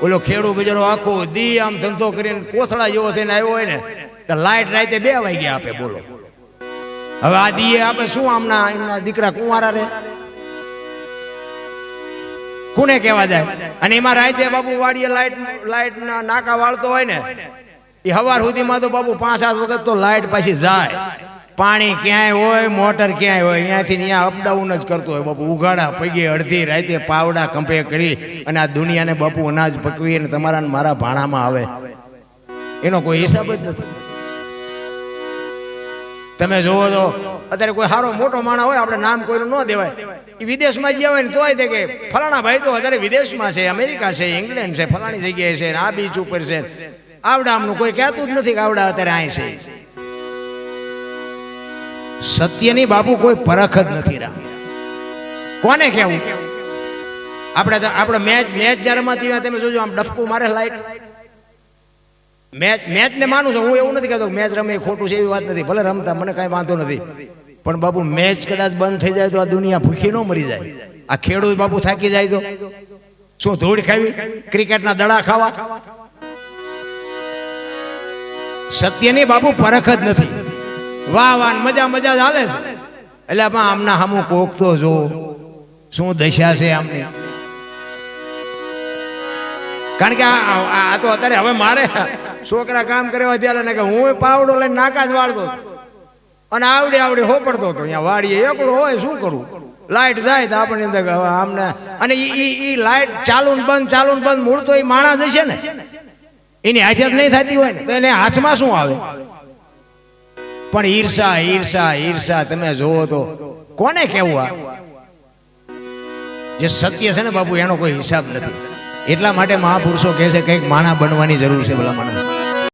ઓલો ખેડૂ બિચારો આખો દી આમ ધંધો કરીને કોથળા જેવો થઈને આવ્યો હોય ને તો લાઈટ રાતે 2 વાગ્યા આપે. બોલો હવે આ દીએ આપે શું? આમના એમના દીકરા કુંવારા રે કોને કહેવા જાય? અને એમાં રાતે બાપુ વાડીએ લાઈટ ના નાકા વાળતો હોય ને એ હવાર સુધીમાં તો બાપુ 5-7 વખત તો લાઈટ પાછી જાય. પાણી ક્યાંય હોય, મોટર ક્યાંય હોય, અહીંયાથી અહીંયા અપડાઉન જ કરતો હોય બાપુ. ઉઘાડા પગે અડધી રાતે પાવડા કંપે કરી અને આ દુનિયાને બાપુ અનાજ પકવી અને તમારા ને મારા ભાણામાં આવે એનો કોઈ હિસાબ જ નથી. તમે જોવો તો અત્યારે કોઈ સારો મોટો માણસ હોય, આપણે નામ કોઈનું ન દેવાય, એ વિદેશમાં ગયા હોય ને તોય તે કે ફલાણા ભાઈ તો અત્યારે વિદેશમાં છે, અમેરિકા છે, ઇંગ્લેન્ડ છે, ફલાણી જગ્યાએ છે, આ બીચ ઉપર છે. આવડા આમનું કોઈ કહેતું જ નથી કે આવડા અત્યારે અહીં છે. સત્યની બાપુ કોઈ પરખ જ નથી રહ્યા. કોને કેવું? આપણે મેચ જ્યારે રમાતી તમે જોજો આમ ડફકું મારે લાઈટ. મેચ ને માનું છું હું, એવું નથી કહેતો મેચ રમે ખોટું છે એવી વાત નથી, ભલે રમતા મને કાંઈ વાંધો નથી, પણ બાપુ મેચ કદાચ બંધ થઈ જાય તો આ દુનિયા ભૂખી ન મરી જાય. આ ખેડૂત બાપુ થાકી જાય તો શું ધૂળ ખાવી, ક્રિકેટના દડા ખાવા? સત્યની બાપુ પરખ જ નથી. વાહ વાહ મજા મજા ચાલે છે. એટલે આમના સામું કોક તો જો શું દશા છે આમની. કારણ કે આ તો અત્યારે હવે મારે છોકરા કામ કર્યા ત્યારે ને કે હું પાવડો લઈને નાકા જ વાળતો અને આવડે હોપડતો હતો. અહીંયા વાડીએ એકલો હોય, શું કરું? લાઈટ જાય તો આપણને આમને અને ઈ લાઈટ ચાલુ ને બંધ મૂળ તો એ માણસ હશે ને, એની હાજત નહીં થતી હોય ને તો એને હાથમાં શું આવે? પણ ઈર્ષા તમે જોવો તો કોને કેવું? આ જે સત્ય છે ને બાપુ એનો કોઈ હિસાબ નથી. એટલા માટે મહાપુરુષો કહે છે કંઈક માણા બનવાની જરૂર છે. ભલા માણસ